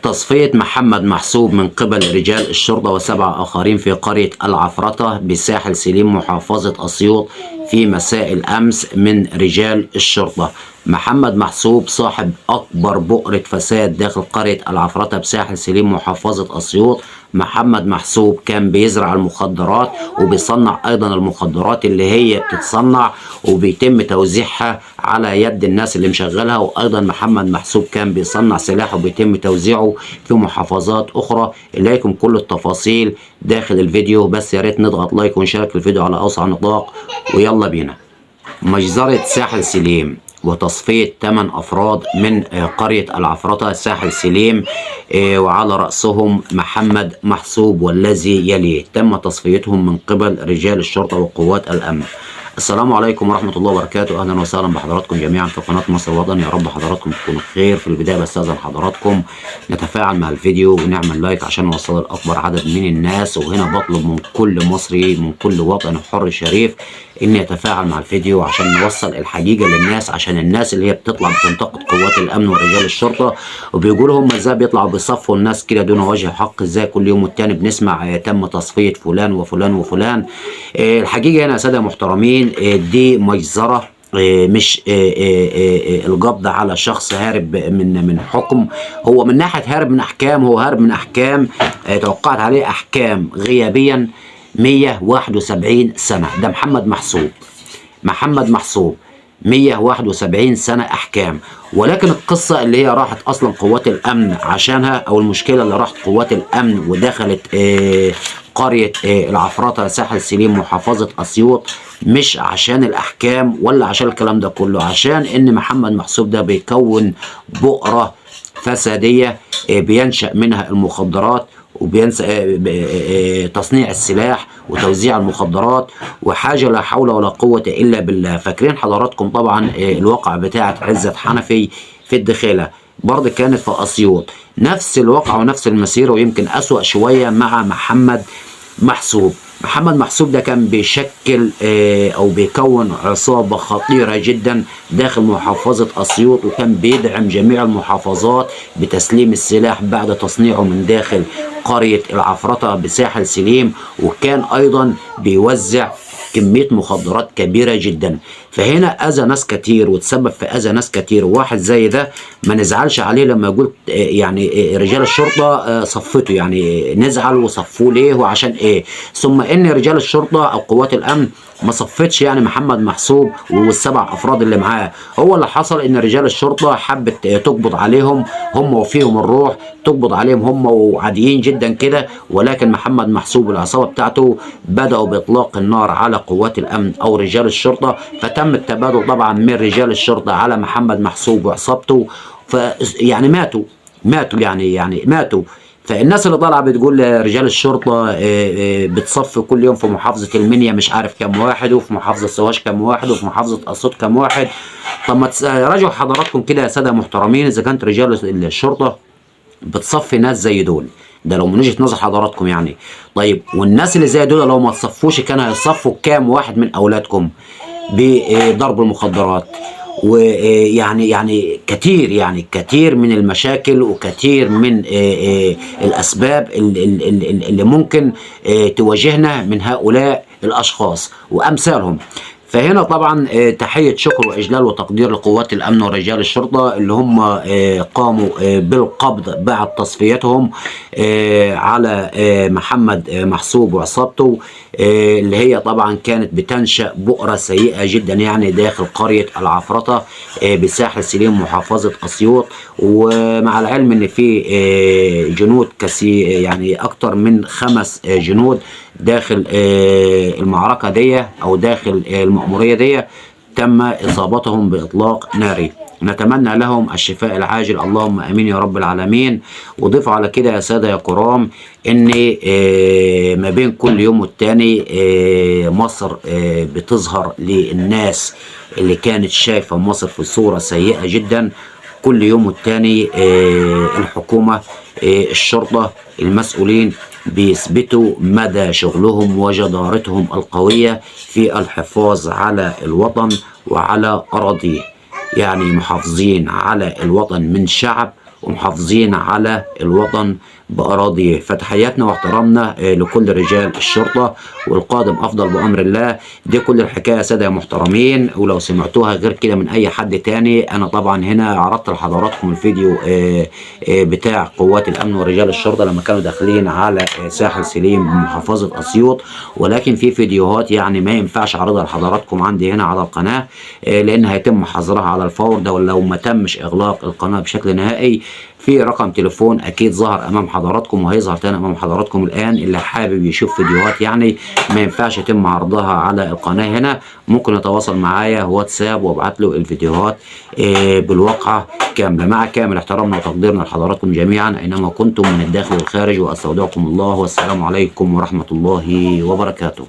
تصفية محمد محسوب من قبل رجال الشرطة و7 آخرين في قرية العفرطة بساحل سليم محافظة أسيوط في مساء الأمس من رجال الشرطة. محمد محسوب صاحب أكبر بؤرة فساد داخل قرية العفرطة بساحل سليم محافظة أسيوط. محمد محسوب كان بيزرع المخدرات وبيصنع أيضا المخدرات اللي هي بتتصنع وبيتم توزيعها على يد الناس اللي مشغلها، وأيضا محمد محسوب كان بيصنع سلاح وبيتم توزيعه في محافظات أخرى. إليكم كل التفاصيل داخل الفيديو، بس يا ريت نضغط لايك ونشارك الفيديو على أوسع نطاق ويلا بينا. مجزرة ساحل سليم وتصفية 8 أفراد من قرية العفرطة ساحل سليم، وعلى رأسهم محمد محسوب والذي يليه. تم تصفيتهم من قبل رجال الشرطة وقوات الأمن. السلام عليكم ورحمة الله وبركاته، أهلا وسهلا بحضراتكم جميعا في قناة مصر وطن. يا رب حضراتكم تكونوا بخير. في البداية بستأذن حضراتكم نتفاعل مع الفيديو ونعمل لايك عشان نوصل لأكبر عدد من الناس، وهنا بطلب من كل مصري من كل وطن حر شريف إن يتفاعل مع الفيديو عشان نوصل الحقيقة للناس، عشان الناس اللي هي بتطلع بتنتقد قوات الأمن ورجال الشرطة وبيقولوا هم ازاي بيطلعوا بيصفوا الناس كده دون وجه حق، ازاي كل يوم والتاني بنسمع تم تصفية فلان وفلان وفلان. الحقيقة هنا يا سادة محترمين دي مجزرة، مش القبض على شخص هارب من حكم. هو من ناحية هارب من أحكام، هو هارب من أحكام توقعت عليه أحكام غيابيا 171 سنة. ده محمد محسوب، محمد محسوب 171 سنة أحكام. ولكن القصة اللي هي راحت أصلا قوات الأمن عشانها، أو المشكلة اللي راحت قوات الأمن ودخلت قرية العفرطة ساحل سليم محافظة أسيوط، مش عشان الأحكام ولا عشان الكلام ده كله، عشان إن محمد محسوب ده بيكون بؤرة فسادية بينشأ منها المخدرات وبينسى تصنيع السلاح وتوزيع المخدرات، وحاجة لا حول ولا قوة إلا بالله. فاكرين حضراتكم طبعا الواقع بتاعت عزت حنفي في الدخيلة، برضه كانت في أسيوط، نفس الواقع ونفس المسيرة، ويمكن أسوأ شوية مع محمد محسوب. محمد محسوب ده كان بيشكل او بيكون عصابة خطيرة جدا داخل محافظة اسيوط، وكان بيدعم جميع المحافظات بتسليم السلاح بعد تصنيعه من داخل قرية العفرطة بساحل سليم، وكان ايضا بيوزع كمية مخدرات كبيرة جدا. فهنا أذى ناس كتير وتسبب في أذى ناس كتير. واحد زي ده ما نزعلش عليه لما يقول يعني رجال الشرطة صفته، يعني نزعل وصفوه ليه وعشان إيه؟ ثم إن رجال الشرطة أو قوات الأمن ما صفتش يعني محمد محسوب والسبع أفراد اللي معاه. هو اللي حصل إن رجال الشرطة حبت تقبض عليهم هم وفيهم الروح، تقبض عليهم هم وعاديين جدا كده، ولكن محمد محسوب والعصابة بتاعته بدأوا بإطلاق النار على قوات الأمن أو رجال الشرطة، فتم التبادل طبعا من رجال الشرطة على محمد محسوب وعصابته، يعني ماتوا يعني ماتوا. فالناس اللي طالعه بتقول رجال الشرطه بتصفي كل يوم في محافظه المنيا مش عارف كام واحد، وفي محافظه سوهاج كام واحد، وفي محافظه اسيوط كام واحد. طب ما راجعوا حضراتكم كده يا ساده محترمين، اذا كانت رجال الشرطه بتصفي ناس زي دول، ده لو من وجهه نظر حضراتكم يعني. طيب والناس اللي زي دول لو ما تصفوش كانوا هيصفوا كام واحد من اولادكم بضرب المخدرات؟ ويعني كتير من المشاكل وكتير من الأسباب اللي ممكن تواجهنا من هؤلاء الأشخاص وأمثالهم. فهنا طبعا تحية شكر وإجلال وتقدير لقوات الأمن ورجال الشرطة اللي هم قاموا بالقبض بعد تصفيتهم على محمد محسوب وعصابته، اللي هي طبعا كانت بتنشأ بؤرة سيئة جدا يعني داخل قرية العفرطة بساحل سليم محافظة أسيوط. ومع العلم ان في جنود كثير يعني اكتر من 5 جنود داخل المعركة دي او داخل المأمورية دي تم اصابتهم باطلاق ناري. نتمنى لهم الشفاء العاجل، اللهم امين يا رب العالمين. وضيفوا على كده يا ساده يا كرام ان ما بين كل يوم والتاني مصر بتظهر للناس اللي كانت شايفه مصر في صوره سيئه جدا. كل يوم والتاني الحكومه الشرطه المسؤولين بيثبتوا مدى شغلهم وجدارتهم القويه في الحفاظ على الوطن وعلى اراضيه، يعني محافظين على الوطن من شعب ومحافظين على الوطن بأراضيه. فتحياتنا واحترامنا لكل رجال الشرطة، والقادم أفضل بأمر الله. دي كل الحكاية يا سادة يا محترمين، ولو سمعتوها غير كده من أي حد تاني، أنا طبعا هنا عرضت لحضراتكم الفيديو بتاع قوات الأمن ورجال الشرطة لما كانوا داخلين على ساحل سليم بمحافظة أسيوط، ولكن في فيديوهات يعني ما ينفعش أعرضها لحضراتكم عندي هنا على القناة، لأن هيتم حظرها على الفور. ده ولو ما تمش إغلاق القناة بشكل نهائي. في رقم تليفون اكيد ظهر امام حضراتكم وهيظهر تاني امام حضراتكم الان، اللي حابب يشوف فيديوهات يعني ما ينفعش يتم عرضها على القناه هنا، ممكن يتواصل معايا واتساب وابعت له الفيديوهات بالواقعه كامله. مع كامل احترامنا وتقديرنا لحضراتكم جميعا اينما كنتم من الداخل والخارج، واستودعكم الله، والسلام عليكم ورحمه الله وبركاته.